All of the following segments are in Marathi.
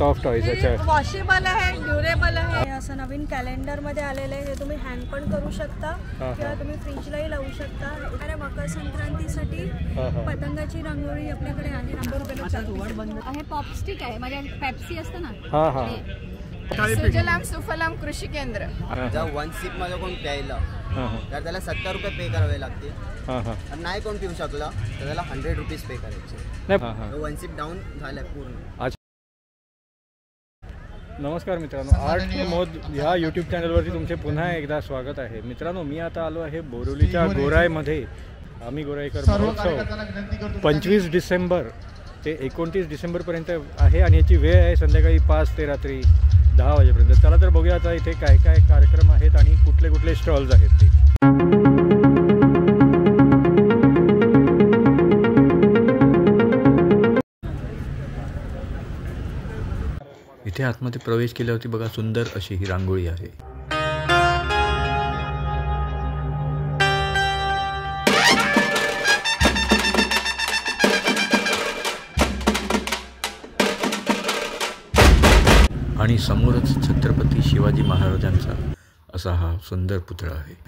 Soft toys. अच्छा, वॉशेबल आहे, ड्युरेबल आहे. असं नवीन कॅलेंडर मध्ये आलेलं आहे. हे तुम्ही हँग पण करू शकता किंवा तुम्ही फ्रीजलाही लावू शकता. अरे मकर संक्रांतीसाठी पतंगाची रांगोळी आपल्याकडे आहे. 100 रुपयाला आहे. पॉपस्टिक आहे, म्हणजे पेप्सी असतं ना. सुजलाम सुफलाम कृषी केंद्र. जर 1 सिप मध्ये कोण प्यायला तर त्याला 70 रुपये पे करावे लागतील. आणि नाही कोण पिऊ शकला तर त्याला 100 रुपीज पे करायचे. 1 सिप डाऊन झालं पूर्ण. नमस्कार मित्रांनो, आर्ट टू मोद ह्या यूट्यूब चॅनलवरती तुमचे पुन्हा एकदा स्वागत आहे. मित्रांनो, मी आता आलो आहे बोरिवलीच्या गोराईमध्ये. आम्ही गोराईकर महोत्सव 25 डिसेंबर ते 29 डिसेंबरपर्यंत आहे आणि याची वेळ आहे संध्याकाळी 5 ते रात्री 10 वाजेपर्यंत. चला तर बघूया आता इथे काय काय कार्यक्रम आहेत आणि कुठले कुठले स्टॉल्स आहेत ते. इथे आतमध्ये प्रवेश केल्यावरती बघा सुंदर अशी ही रांगोळी आहे. आणि समोरच छत्रपती शिवाजी महाराजांचा असा हा सुंदर पुतळा आहे.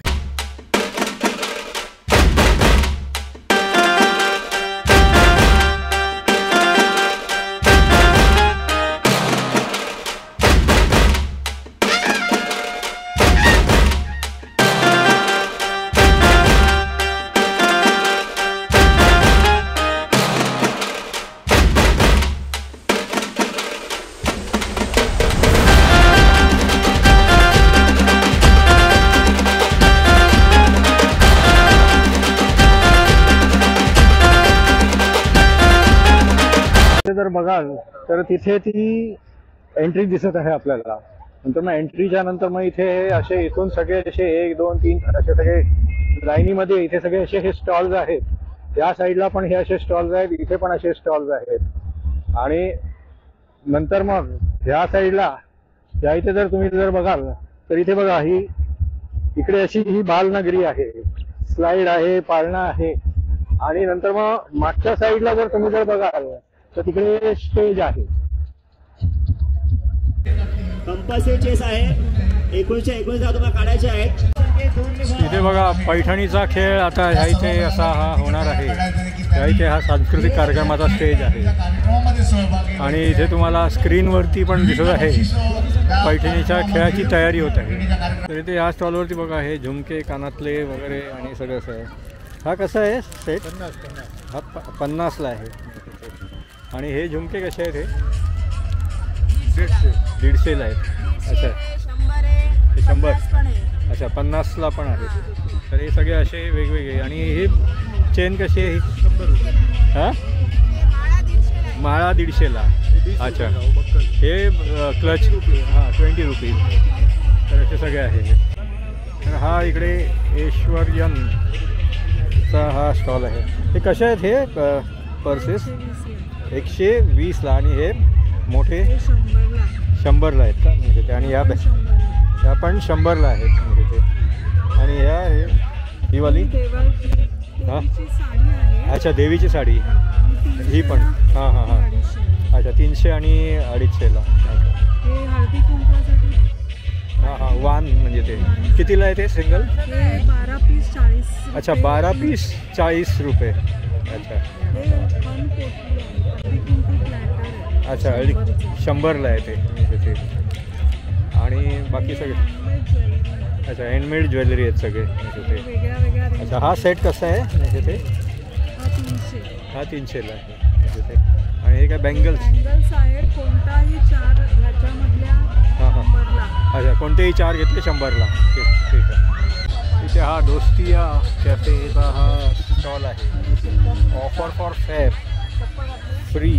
जर बघाल तर तिथे ती एंट्री दिसत आहे आपल्याला. नंतर मग एंट्रीच्या नंतर मग इथे असे इथून सगळे असे 1 2 3 असे सगळे लाईनीमध्ये इथे सगळे असे हे स्टॉल्स आहेत. या साईडला पण हे असे स्टॉल्स आहेत, इथे पण असे स्टॉल्स आहेत. आणि नंतर मग ह्या साईडला या इथे जर तुम्ही जर बघाल तर इथे बघा ही इकडे अशी ही बालनगरी आहे, स्लाइड आहे, पाळणा आहे. आणि नंतर मग मागच्या साईडला जर तुम्ही जर बघाल तर तिकडे स्टेज आहे. कंपल्सरी चेस आहे. 1919 तुम्हाला काढायचे आहेत. इथे बघा पैठणीचा खेळ आता ह्या इथे असा हा होणार आहे. ह्या इथे हा सांस्कृतिक कार्यक्रमाचा स्टेज आहे आणि इथे तुम्हाला स्क्रीनवरती पण दिसत आहे पैठणीच्या खेळाची तयारी होत आहे. तर इथे ह्या स्टॉलवरती बघा हे झुमके, कानातले वगैरे आणि सगळं असं आहे. हा कसा आहे सेट? 50. हा 50ला आहे. आणि हे झुमके कसे आहेत? हे 150ला आहेत. अच्छा, 100. अच्छा, 50ला पण आहे. तर हे सगळे असे वेगवेगळे. आणि हे चेन कशी आहे? 100 रुपये. हां, माळा 150ला. अच्छा, हे क्लच. हां, 20 रुपीज. तर असे सगळे आहे. तर हा इकडे ऐश्वर्यनचा हा स्टॉल आहे. हे कसे आहेत हे पर्सेस? 120ला. आणि हे मोठे 100ला आहेत का? म्हणजे आणि ह्या पण 100ला आहेत म्हणजे ते. आणि ह्या हे ही वाली हां, अच्छा, देवीची साडी ही पण. हां हां हां, अच्छा, 300 आणि 250ला. हां हां, वान म्हणजे ते कितीला आहे ते सिंगल? 12 पीस 40. अच्छा, 12 पीस 40 रुपये. अच्छा अच्छा, 100ला आहे ते. आणि बाकी सगळे अच्छा हँडमेड ज्वेलरी आहेत सगळे ते. अच्छा, हा सेट कसा आहे म्हणजे ते? हा 300ला आहे. आणि हे काय बँगल्स आहेत, कोणताही 4 ह्याच्यामधल्या. हां हां, अच्छा, कोणतेही 4 घेतले 100ला. ठीक आहे. इथे हा दोस्तिया कॅफेचा हा स्टॉल आहे. Offer for fair, free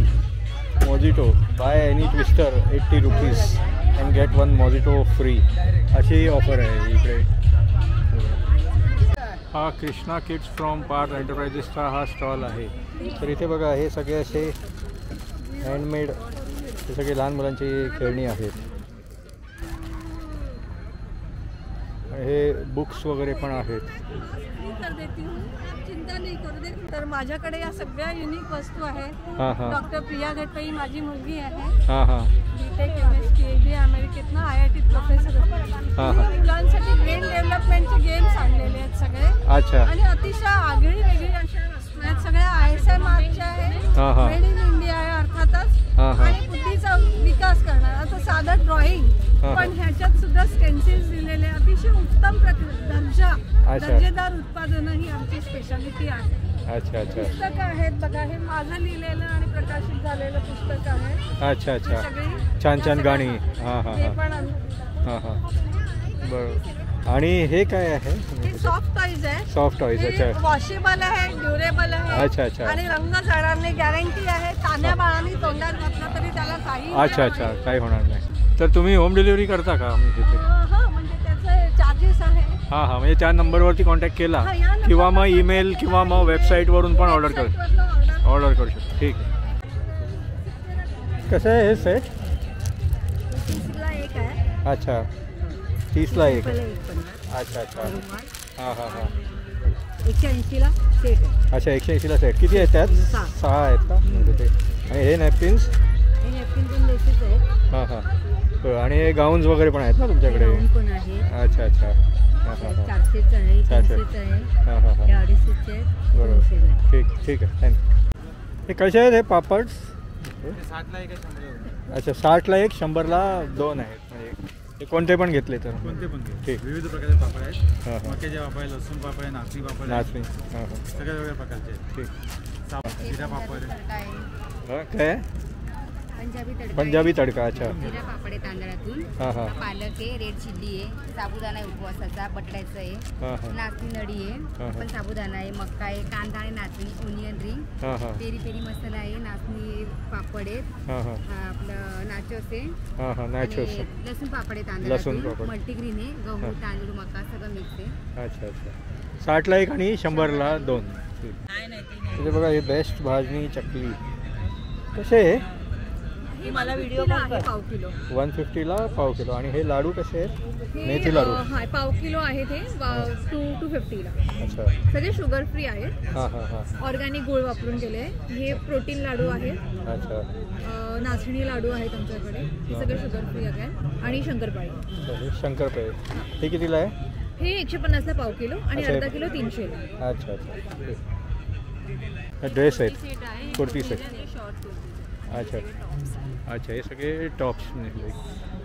mojito, buy any twister 80 rupees and get 1 mojito free, अशी ऑफर आहे इकडे. हा कृष्णा किड्स फ्रॉम पार्थ एंटरप्राइजेसचा हा स्टॉल आहे. तर इथे बघा हे सगळे असे हँडमेड हे सगळे लहान मुलांची खेळणी आहेत. हे बुक्स वगैरे पण आहेत. कर देती हूँ, चिंता नाही करू दे. तर माझ्याकडे या सगळ्या युनिक वस्तू आहेत. डॉक्टर प्रिया घटपई माझी मुलगी आहे. बीटेक MSc अमेरिकेतनं IIT प्रोफेसर होती. मुलांसाठी ब्रेन डेव्हलपमेंटचे गेम्स आणलेले आहेत सगळे. अच्छा. आणि अतिशय आगळी वेगळी अशा वस्तू आहेत. सगळ्या ISI मार्कच्या आहेत. मेड इन इंडिया आहे अर्थातच. आणि बुद्धीचा विकास करणार. आता साधं ड्रॉइंग पण ह्याच्यात सुद्धा स्टेन्सिल्स दिलेले अतिशय उत्तम दर्जेदार उत्पादनं ही आमची स्पेशालिटी आहे. अच्छा अच्छा. पुस्तकं आहेत बघा, हे माझं लिहिलेलं आणि प्रकाशित झालेलं पुस्तक आहे. अच्छा अच्छा. छान छान गाणी. हां हां हे पण हां हां बरोबर. आणि हे काय आहे? हे सॉफ्ट टॉईज आहे. Soft toys. अच्छा. वॉशेबल आहे, ड्युरेबल आहे. अच्छा अच्छा. आणि रंग जाणार नाही, गॅरंटी आहे. तान्या बाळांनी तोंडात घातलं तरी त्याला काही. अच्छा अच्छा, काही होणार नाही. तर तुम्ही होम डिलिव्हरी करता का? तिथे म्हणजे त्याचे चार्जेस आहे. हां हां, म्हणजे त्या नंबरवरती कॉन्टॅक्ट केला किंवा मग ईमेल किंवा मग वेबसाईटवरून पण ऑर्डर करू शकतो. ठीक आहे. कसं आहे हे सेट? 30ला एक आहे. अच्छा, 30ला एक. अच्छा अच्छा. हां हां हां. 180ला सेट आहे. अच्छा, 180ला सेट. किती आहेत त्यात? 6 आहेत का? आणि हे नॅपकिन्स? हे नॅपकिन पण लेसेस आहेत. हां हां. आणि हे गाऊन्स वगैरे पण आहेत ना तुमच्याकडे? पण आहे. अच्छा अच्छा. हां हां हां. 400चं आहे, 300चं आहे. हां हां हां. हे 250चे आहेत. बरोबर. ठीक आहे. थँक्यू. हे कसे आहेत हे पापड्स? 60ला एक आहे, 100ला. अच्छा, 60ला एक, 100ला 2 आहेत. म्हणजे हे कोणते पण घेतले तर? कोणते पण घे. ठीक. विविध प्रकारचे पापड आहेत. हां हां. मक्याचे पापड आहे, लसूण पापड आहे, नाचणी पापड आहे. नाचणी. हां हां. सगळ्या वेगळ्या प्रकारचे आहेत. ठीक. जिरा पापड आहे. हां काय? पंजाबी तडका. अच्छा. जिरा पापड आहे तांदळातून. हां हां. पालक आहे, रेड चिल्ली आहे, साबुदाणा आहे उपवासाचा, बटाट्याचं आहे, हां हां. नाचणी नडी आहे, पण साबुदाणा आहे, मक्का आहे, कांदा आहे, नाचणी, ओनियन रिंग, हां हां. पेरी पेरी मसाला आहे, नाचणी पापड आहेत, हां हां. आपलं नाचोस आहे, हां हां. नॅचोस. आणि लसूण पापड आहे लसूण तांदळातून, पापड. मल्टीग्रीन आहे, गहू तांदूळ मका सगळं मिक्स आहे. अच्छा अच्छा. 60ला एक आणि 100ला 2. म्हणजे बघा हे बेस्ट भाजणी चकली कसे आहे? मला व्हिडिओ पाव किलो. 150ला पाव किलो. आणि हे लाडू कसे आहेत? मेथी लाडू. पाव किलो आहे ते 250ला. अच्छा. सगळे शुगर फ्री आहेत. हां हां हां. ऑर्गॅनिक गुळ वापरून केले. हे प्रोटीन लाडू आहेत. अच्छा. नाचणी लाडू आहेत आमच्याकडे. हे सगळे शुगर फ्री आहेत. आणि शंकरपाळी. शंकरपाळी. हे कितीला आहे? हे 150ला पाव किलो आणि अर्धा किलो 300ला. अच्छा अच्छा. ड्रेस आहेत, कुर्ती सेट. अच्छा अच्छा. हे सगळे टॉप्स म्हणजे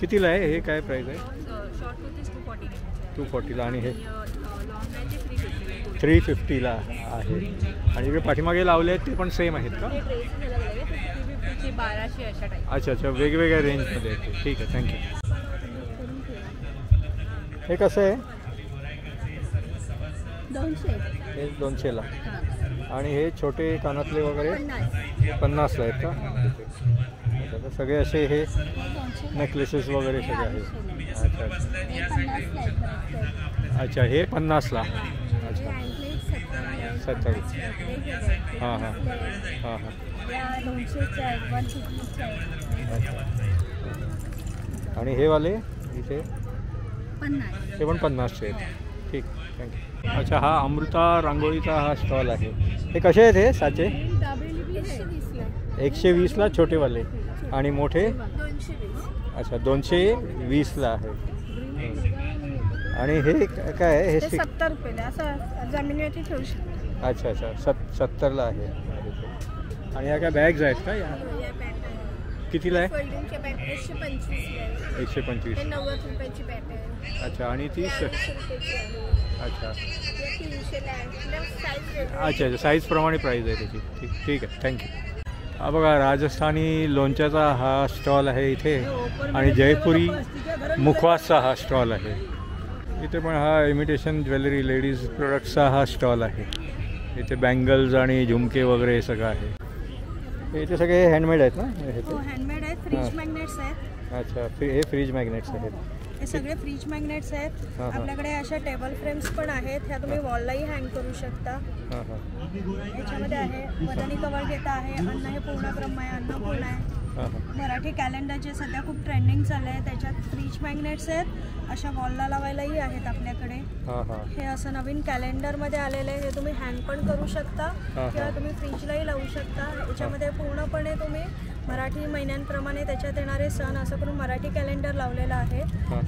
कितीला आहे? हे काय प्राईस आहे? 240ला. आणि हे 350ला आहे. आणि इकडे पाठीमागे लावले आहेत ते पण सेम आहेत का? 1200 अशा टाईप. अच्छा अच्छा. वेगवेगळ्या रेंजमध्ये आहेत ते. ठीक आहे. थँक्यू. हे कसं आहे? 200. हे 200ला. आणि हे छोटे कानातले वगैरे 50ला आहेत का? अच्छा. सगळे असे हे नेकलेसेस वगैरे सगळे आहेत. अच्छा अच्छा. अच्छा. हे 50ला. अच्छा. 70. हां हां हां हां. आणि हे वाले इथे? 50. ते पण 50चे आहेत. ठीक. थँक्यू. अच्छा. हा अमृता रांगोळीचा हा स्टॉल आहे. हे कसे आहेत हे साचे? 120ला छोटेवाले. आणि मोठे? 220. अच्छा. 220ला आहे. आणि हे काय आहे? हे 70 रुपये असं जमिनीवरती ठेवू शकतो. अच्छा अच्छा. 70ला आहे. आणि ह्या काय बॅग्स आहेत का? या कितीला आहे? फोल्डिंगचे बॅग 125. 125. 90 रुपयाची बॅग आहे. अच्छा. आणि ती 200 रुपयाची आहे. अच्छा 300ला आहे. अच्छा. साईजप्रमाणे प्राईस आहे त्याची. ठीक आहे. थँक्यू. हा बघा राजस्थानी लोणच्याचा हा स्टॉल आहे इथे. आणि जयपुरी मुखवासचा हा स्टॉल आहे इथे. पण हा इमिटेशन ज्वेलरी लेडीज प्रोडक्ट्सचा हा स्टॉल आहे. इथे बँगल्स आणि झुमके वगैरे हे सगळं आहे. इथे सगळे हँडमेड आहेत ना? हो हँडमेड आहेत. फ्रीज मॅग्नेट्स आहेत. अच्छा. हे फ्रीज मॅग्नेट्स आहेत. हे सगळे फ्रीज मॅग्नेट्स आहेत. आपल्याकडे अशा टेबल फ्रेम्स पण आहेत. ह्या तुम्ही वॉललाही हँग करू शकता. हां हां. याच्यामध्ये आहे वदनी कवर घेता आहे. अन्न हे पूर्ण ब्रह्म आहे. अन्नपूर्ण आहे. मराठी कॅलेंडरचे सध्या खूप ट्रेंडिंग चालले आहे. त्याच्यात फ्रीज मॅग्नेट्स आहेत, अशा वॉलला लावायलाही आहेत आपल्याकडे. हे असं नवीन कॅलेंडरमध्ये आलेलं आहे. हे तुम्ही हँग पण करू शकता किंवा तुम्ही फ्रीजलाही लावू शकता. याच्यामध्ये पूर्णपणे तुम्ही मराठी महिन्यांप्रमाणे त्याच्यात येणारे सण असं करून मराठी कॅलेंडर लावलेलं आहे.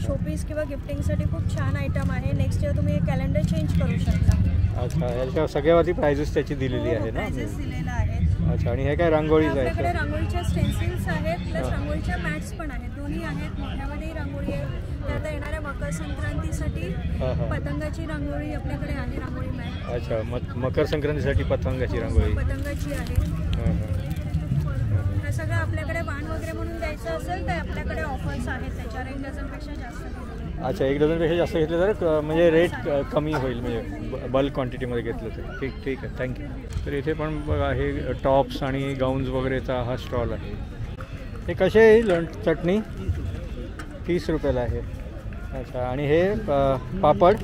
शोपीस किंवा गिफ्टिंगसाठी खूप छान आयटम आहे. नेक्स्ट इयर तुम्ही हे कॅलेंडर चेंज करू शकता. अच्छा, याच्या सगळ्यावरती प्राइजेस त्याची दिलेली आहे ना? प्राइजेस दिलेला आहे. अच्छा, आणि हे काय रांगोळीच आहे? आपल्याकडे रांगोळीच्या स्टेन्सिल्स आहेत, प्लस रांगोळीच्या मॅट्स पण आहेत. दोन्ही आहेत. मोठ्यामध्येही रांगोळी आहे. त्यात येणाऱ्या मकर संक्रांतीसाठी पतंगाची रांगोळी आपल्याकडे आहे. रांगोळी मॅट. अच्छा, मकर संक्रांतीसाठी पतंगाची रांगोळी पतंगाची आहे. हे सगळं आपल्याकडे वाण वगैरे म्हणून द्यायचं असेल तर आपल्याकडे ऑफर्स आहेत. त्याच्यावर 1 डझनपेक्षा जास्त. अच्छा, 1 डझनपेक्षा जास्त घेतलं तर म्हणजे रेट कमी होईल, म्हणजे बल्क क्वांटिटीमध्ये घेतलं तर. ठीक आहे, थँक्यू. तर इथे पण बघा हे टॉप्स आणि गाऊन्स वगैरेचा हा स्टॉल आहे. हे कसे आहे? चटणी 30 रुपयाला आहे. अच्छा, आणि हे पापड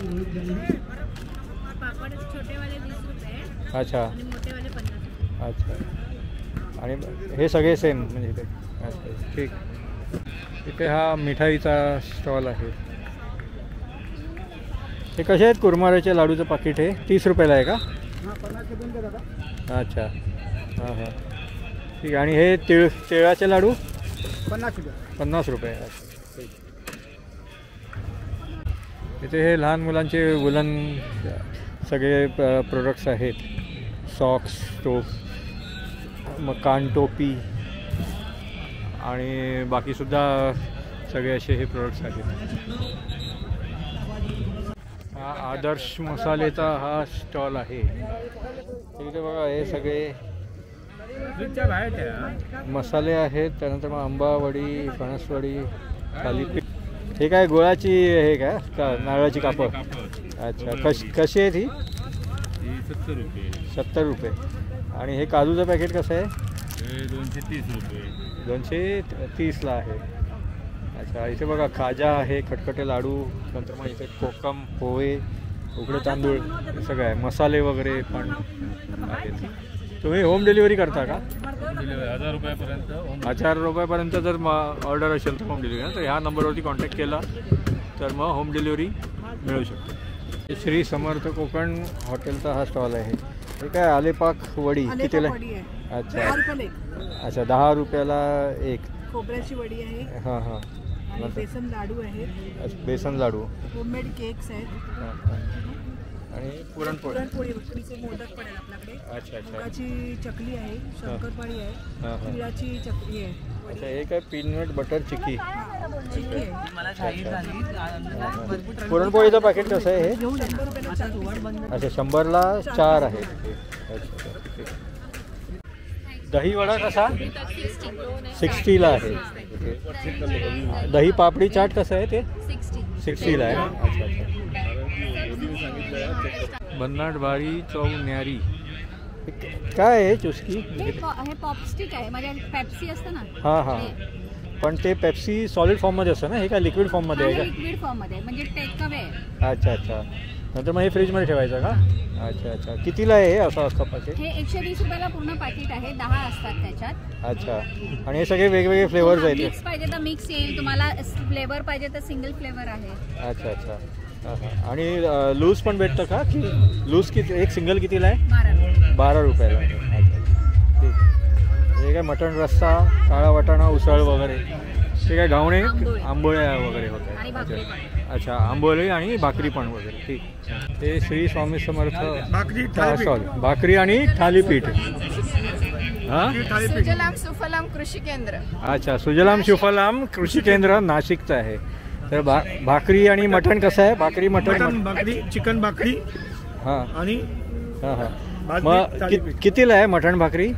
छोटेवाले 20 रुपये. अच्छा आणि मोठेवाले 50. अच्छा, आणि हे सगळे सेम म्हणजे इथे. अच्छा, ठीक. इथे हा मिठाईचा स्टॉल आहे. हे कसे आहेत? कुरमुऱ्याच्या लाडूचं पाकिट हे 30 रुपयाला आहे का? अच्छा, हां हां, ठीक. आणि हे तिळाचे लाडू 50 रुपये. इथे हे लहान मुलांचे वुलन सगळे प्रोडक्ट्स आहेत. सॉक्स, टोप, मग कान टोपी आणि बाकीसुद्धा सगळे असे हे प्रोडक्ट्स आहेत. हा आदर्श मसालेचा हा स्टॉल आहे. इथे बघा हे सगळे मसाले आहेत. त्यानंतर मग आंबावडी, फणसवडी, थालीपीठ. हे काय गुळाची हे का नारळाची कापं? अच्छा, कशी आहे ती? 70 रुपये. 70 रुपये. आणि हे काजूचं पॅकेट कसं आहे? 230 रुपये. 230ला आहे. अच्छा, इथे बघा खाजा आहे, खटखटे लाडू, नंतर मग इथे कोकम, पोहे, उकडे तांदूळ हे सगळं आहे. मसाले वगैरे पण आहेत. तुम्ही होम डिलिव्हरी करता का? 1000 रुपयापर्यंत. 1000 रुपयापर्यंत जर ऑर्डर असेल तर होम डिलिव्हरी, तर ह्या नंबरवरती कॉन्टॅक्ट केला तर मग होम डिलिव्हरी मिळू शकते. श्री समर्थ कोकण हॉटेलचा हा स्टॉल आहे. हे काय आलेपाक वडी कितीला? अच्छा अच्छा, 10 रुपयाला एक. खोबऱ्याची वडी आहे. हां हां. आणि बेसन लाडू आहेत. बेसन लाडू, होममेड केक्स आहेत. आणि पुरणपोळी, उकडीचे मोदक पण आहेत आपल्याकडे. अच्छा अच्छा. मुगाची चकली आहे, शंकरपाळी आहे, तिळाची चकली आहे. अच्छा, हे काय पीनट बटर चिक्की. पुरणपोळीचं पॅकेट कसं आहे हे? 100 रुपयाला 4. अच्छा, 100ला 4 आहे. अच्छा, दही वडा कसा? 60ला आहे. दही पापडी चाट कसं आहे ते? 60ला आहे. अच्छा अच्छा. भन्नाट बारी चव न्यारी. काय आहे चुस्की? हे पॉपस्टिक आहे, म्हणजे पेप्सी असतं ना. हां हां, पण ते पेप्सी सॉलिड फॉर्ममध्ये असतं ना, हे काय लिक्विड फॉर्ममध्ये आहे का? लिक्विड फॉर्ममध्ये, म्हणजे टेक अवे. अच्छा अच्छा. नंतर मग हे फ्रीजमध्ये ठेवायचं का? अच्छा अच्छा. कितीला आहे हे असं असतं पाकिट? हे 120 रुपयाला पूर्ण पाकिट आहे. 10 असतात त्याच्यात. अच्छा. आणि हे सगळे वेगवेगळे फ्लेवर्स आहेत? मिक्स पाहिजे तर मिक्स येईल, तुम्हाला फ्लेवर पाहिजे तर सिंगल फ्लेवर आहे. अच्छा अच्छा. हां हां. आणि लूज पण भेटतं का? की लूज किती? एक सिंगल कितीला आहे? 12 रुपयाला. अच्छा, ठीक. हे काय मटण रस्सा, काळा वाटाणा, उसळ वगैरे. ते काय घावणे, आंबोळ्या वगैरे होत आहेत. अच्छा अच्छा, आंबोळी आणि भाकरी पण वगैरे. ठीक. हे श्री स्वामी समर्थ स्टॉल, भाकरी आणि थालीपीठ. हां, सुजलाम सुफलाम कृषी केंद्र. अच्छा, सुजलाम सुफलाम कृषी केंद्र नाशिकचं आहे. तर भाकरी आणि मटण कसं आहे? भाकरी मटण भाकरी, चिकन भाकरी. हां आणि हां हां. मग कितीला आहे मटण भाकरी?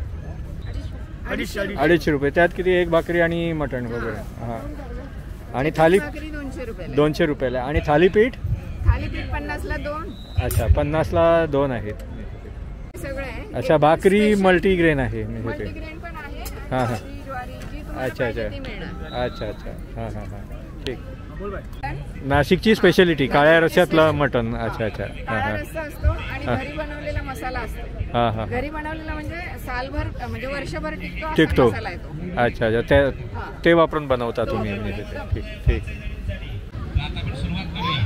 250 रुपये. त्यात किती? एक भाकरी आणि मटण वगैरे. हां. आणि 200 रुपयाला. आणि थालीपीठ? थालीपीठ 50ला 2. अच्छा, 50ला 2 आहेत. सगळं आहे. अच्छा, भाकरी मल्टीग्रेन आहे. मल्टीग्रेन पण आहे. हां हां. ज्वारी जी तुम्हाला अच्छा अच्छा. पाहिजे ती मिळणार. अच्छा अच्छा. हां हां हां, ठीक. नाशिकची स्पेशालिटी काळ्या रस्स्यातलं मटण. अच्छा अच्छा. हां काळा हां. रस्सा असतो आणि आणि घरी बनवलेला मसाला असतो. हां हां घरी बनवलेला म्हणजे सालभर म्हणजे वर्षभर टिकतो टिकतो. मसाला येतो. अच्छा अच्छा ते वापरून बनवता तुम्ही म्हणजे ठीक ठीक.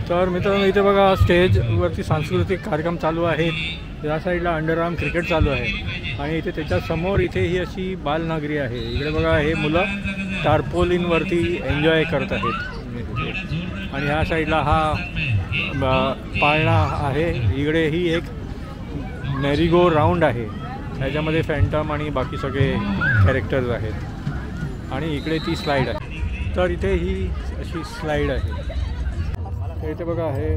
तर मित्रांनो इथे बघा स्टेजवरती सांस्कृतिक कार्यक्रम चालू आहेत. या साईडला अंडरआर्म क्रिकेट चालू आहे आणि इथे त्याच्यासमोर इथे ही अशी बालनगरी आहे. इकडे बघा हे मुलं टार्पोलिनवरती एन्जॉय करत आहेत आणि ह्या साईडला हा पाळणा आहे. इकडे ही एक मेरीगो राऊंड आहे, त्याच्यामध्ये फॅन्टम आणि बाकी सगळे कॅरेक्टर्स आहेत आणि इकडे ती स्लाईड आहे. तर इथे ही अशी स्लाईड आहे. तर इथे बघा हे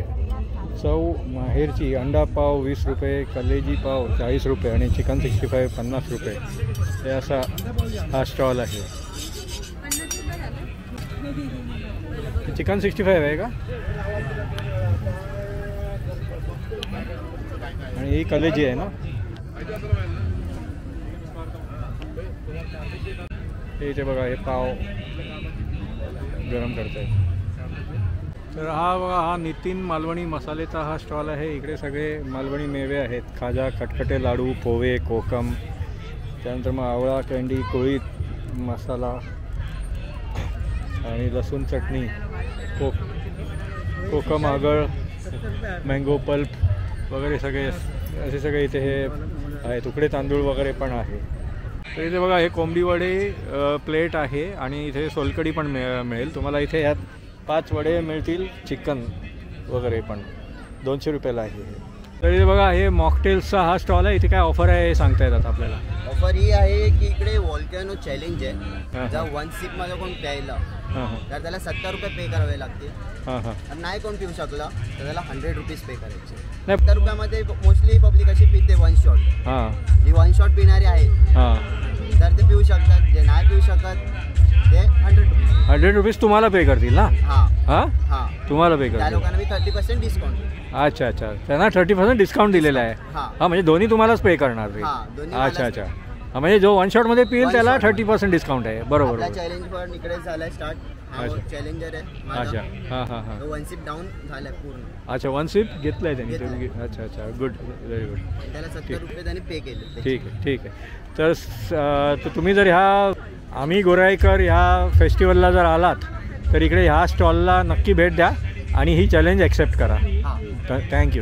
चव माहेरची अंडा पाव 20 रुपये, कलेजी पाव 40 रुपये आणि चिकन 65 50 रुपये हे असा हा स्टॉल आहे. चिकन 65 आहे का आणि ही कलेजी आहे ना. इथे बघा हे पाव गरम करतायत. तर हा बघा हा नितीन मालवणी मसालेचा हा स्टॉल आहे. इकडे सगळे मालवणी मेवे आहेत, खाजा, खटखटे लाडू, पोहे, कोकम, त्यानंतर मग आवळा कँडी, कोळी मसाला आणि लसूण चटणी, कोकम आगळ, मँगो पल्प वगैरे सगळे असे सगळे इथे हे आहेत. उकडे तांदूळ वगैरे पण आहे. तर इथे बघा हे कोंबडी वडे प्लेट आहे आणि इथे सोलकडी पण मिळेल तुम्हाला. इथे ह्यात 5 वडे मिळतील, चिकन वगैरे पण 200 रुपयाला आहे. तर इथे बघा हे मॉकटेल्सचा हा स्टॉल आहे. इथे काय ऑफर आहे हे सांगता येतात आपल्याला. ऑफर ही आहे की इकडे वॉल्कॅनो चॅलेंज आहे. जर 1 सिप मध्ये कोण प्यायला तर त्याला 70 रुपये पे करावे लागतील. आणि नाही कोण पिऊ शकला तर त्याला 100 रुपीज पे करायचे. 70 रुपयामध्ये मोस्टली पब्लिक अशी पिते 1 शॉट. जी 1 शॉट पिणारी आहेत तर ते पिऊ शकतात. जे नाही पिऊ शकत ते 100 रुपीज तुम्हाला पे करतील ना. हां तुम्हाला पे करतील. त्या लोकांना मी 30% डिस्काउंट. अच्छा अच्छा त्यांना 30% डिस्काउंट दिलेला आहे. हां म्हणजे दोन्ही तुम्हालाच पे करणार ते. अच्छा अच्छा म्हणजे जो 1 शॉटमध्ये पिईल त्याला 30% डिस्काउंट आहे. बरोबर. चॅलेंज पण इकडे झालाय स्टार्ट. चॅलेंजर आहे. अच्छा हां 1 सिप डाऊन झालाय पूर्ण. अच्छा 1 सिप घेतलाय त्यांनी. अच्छा अच्छा गुड व्हेरी गुड. त्याला 70 रुपये त्यांनी पे केले. ठीक आहे. तर तुम्ही जर ह्या आम्ही गोराईकर ह्या फेस्टिवलला जर आलात तर इकडे ह्या स्टॉलला नक्की भेट द्या आणि ही चॅलेंज ॲक्सेप्ट करा. थँक्यू.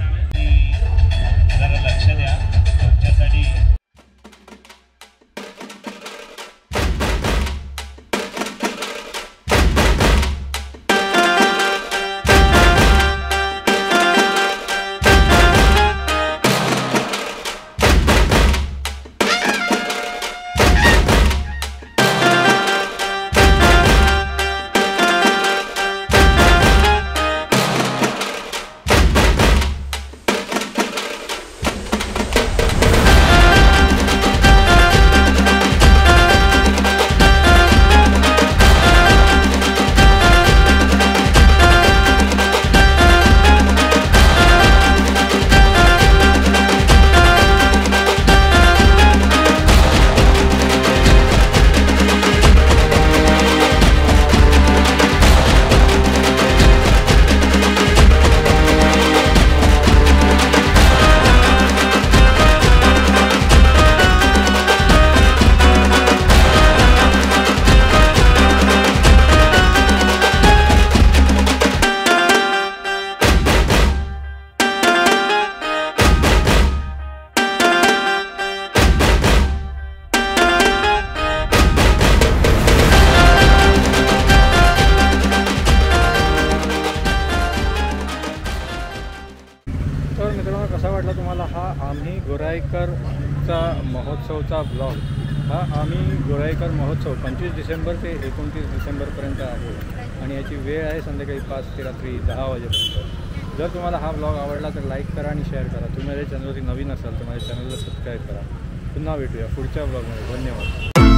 कसा वाटला तुम्हाला हा आम्ही गोराईकरचा महोत्सवचा ब्लॉग. हा आम्ही गोराईकर महोत्सव 25 डिसेंबर ते 29 डिसेंबरपर्यंत आहे आणि याची वेळ आहे संध्याकाळी 5 ते रात्री 10 वाजेपर्यंत. जर तुम्हाला हा ब्लॉग आवडला तर लाईक करा आणि शेअर करा. तुम्ही माझ्या चॅनलवरती नवीन असाल तर माझ्या चॅनलला सबस्क्राईब करा. पुन्हा भेटूया पुढच्या ब्लॉगमध्ये. धन्यवाद.